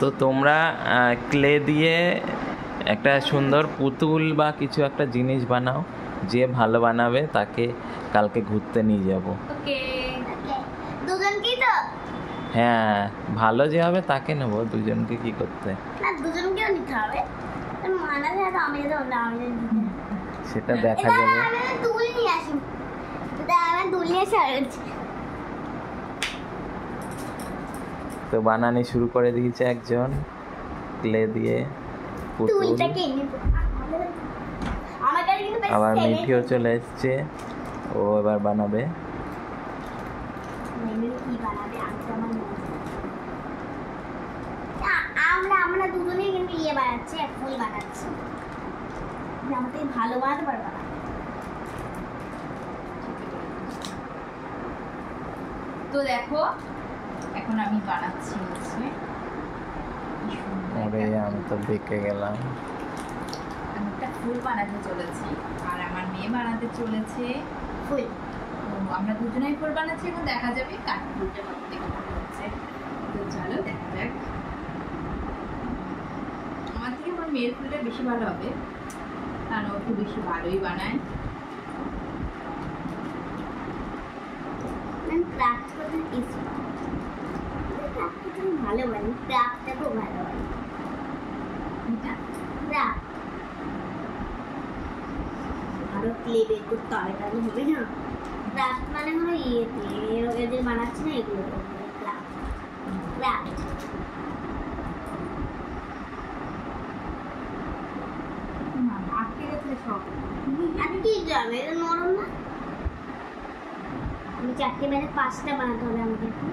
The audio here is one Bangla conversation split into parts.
তো তোমরা ক্লে দিয়ে একটা সুন্দর পুতুল বা কিছু একটা জিনিস বানাও, যে ভালো বানাবে তাকে কালকে ঘুরতে নিয়ে যাব। ওকে দুজনকেই তো? হ্যাঁ, ভালো যে হবে তাকে নেবো, দুজনকে কি করতে? না, দুজনকেও নিতে হবে। মানা যায় তো, আমি যেতে আমি সেটা দেখা যাবে। আমি দুল নিয়ে আসি, আমি দুল নিয়ে এসে তো বানানি শুরু করে দিয়েছে একজন ক্লে দিয়ে পুতুল। দুলটাকে এনে আমার কাছে কিন্তু আবার মিঠিও চলে এসছে, ও এবার বানাবে। কি বানাবে? আমরা দুজনেই কিন্তু ইয়ে বানাচ্ছি, এক ফুল বানাচ্ছি। আমার থেকে ভালো বানাতে পারবো না। তো দেখো এখন আমি বানাচ্ছি হচ্ছে আরে আমি তো দেখে গেলাম। আমি একটা ফুল বানাতে চলেছি আর আমার মেয়ে বানাতে চলেছে ফুল। তো আমরা দুজনেই ফুল বানাচ্ছি, এখন দেখা যাবে কার ফুলটা বানাতে কেমন হচ্ছে। তো চলো দেখা যাক। আমার থেকে আমার মেয়ের ফুলটা বেশি ভালো হবে, কারণ ও একটু বেশি ভালোই বানায়। ক্রাফট করতে ইচ্ছা, ক্রাফট করতে ভালো বানি, ক্রাফটটা খুব ভালো বানি। ক্রাফট আরো ক্লে বের করতে হবে, তাহলে হবে না। ক্রাফট মানে হলো ইয়েতে এদের বানাচ্ছি না, এগুলো ক্রাফট। ক্রাফট আটকে গেছে সব। আর কি যাবে, এটা নরম না। আমি 4টে মানে 5টা বানাতে হবে আমাকে এখন।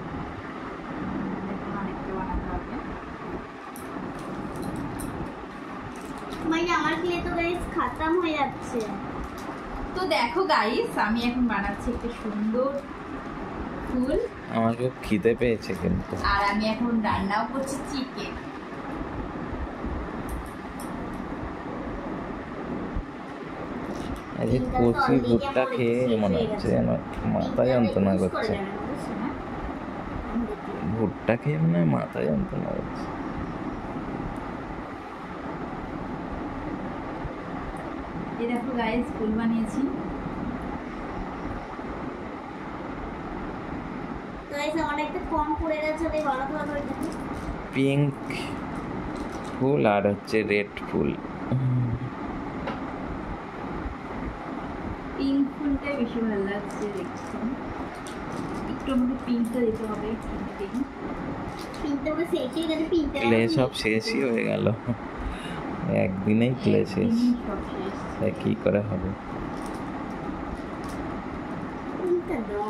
অনেকটা বানাতে হবে। মানে আমার ক্লে তো গাইস খতম হয়ে যাচ্ছে। তো দেখো গাইস, আমি এখন বানাচ্ছি একটা সুন্দর ফুল, আমার খুব খিদে পেয়েছে কিন্তু। আর আমি এখন রান্নাও করছি চিকেন। এই যে কচি ভুট্টা খেয়ে মনে হচ্ছে যেন মাথা যন্ত্রণা করছে। ভুট্টা খেয়ে মনে হয় মাথা যন্ত্রণা করছে। এই দেখো গাইস, ফুল বানিয়েছি। তো গাইস আমার একটা কম পড়ে গেছে, ওই বানাতে হবে ওইটা। পিঙ্ক ফুল আর হচ্ছে রেড ফুল। পিঙ্ক ফুলটাই বেশি ভালো লাগছে দেখছি। একটু আমাকে পিঙ্কটা দিতে হবে। পিঙ্কটা পুরো শেষই গেছে, পিঙ্কটা ক্লে সব শেষই হয়ে গেল, একদিনেই ক্লে শেষ। সব শেষ। তাই কি করে হবে? পিঙ্কটা দাও।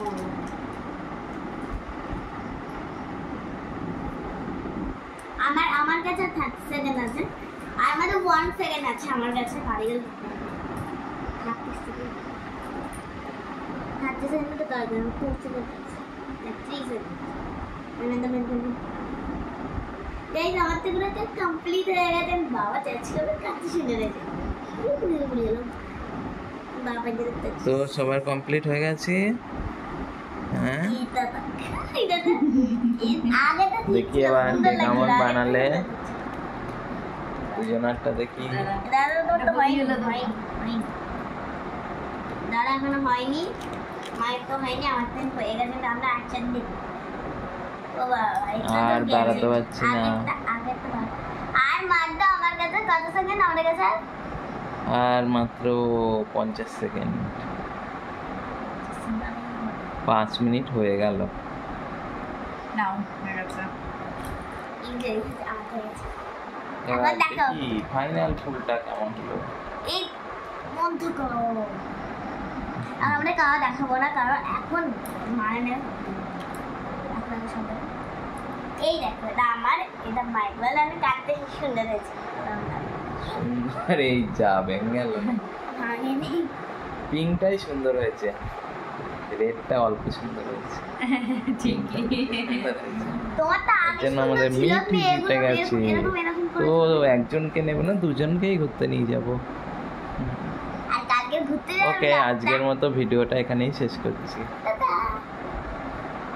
আমার কাছে 30 সেকেন্ড আছে, আর আমাদের 1 সেকেন্ড আছে আমার কাছে। কারিগর 30 সেকেন্ড, 30 সেকেন্ড তো দরকার, 4 সেকেন্ড, 3 সেকেন্ড। গাইস আমার তো পুরো কমপ্লিট হয়ে গেছে। বাবা চাচ্ছি করে কাছে শুনে গেছে, ভুলে গেলাম। বাবা যেতে তো সবার কমপ্লিট হয়ে গেছে। হ্যাঁ, দেখি এবার আন্টি কেমন বানালে। দুজনারটা দেখি। দাদা এখনো হয়নি, মায়ের তো হয়নি, আমার তো হয়ে গেছে। আমরা একসাথে দেখি। আর দাঁড়াতে পারছি না। আর মাত্র আমার কাছে কত সেকেন্ড? আমাদের কাছে আর মাত্র 50 সেকেন্ড। 5 মিনিট হয়ে গেল। নাও হয়ে গেছে। এবার দেখো দেখি ফাইনাল ফুলটা কেমন হলো। এই বন্ধ করো। আর আমরা কারা দেখাবো না, কারণ এখন মানে না। আপনাদের সঙ্গে এই দেখো, এটা আমার, এটা মাইকেল। আমি কাটতে সুন্দর হয়েছে। সুন্দর, এই যা বেঙ্গল পিঙ্কটাই সুন্দর হয়েছে, রেডটা অল্প সুন্দর হয়েছে। তোমারটা আগে জন্য আমাদের ছিল, মিটি জিতে গেছে। তো একজনকে নেব না, দুজনকেই ঘুরতে নিয়ে যাব। আর কালকে ঘুরতে যাবো। ওকে, আজকের মতো ভিডিওটা এখানেই শেষ করছি।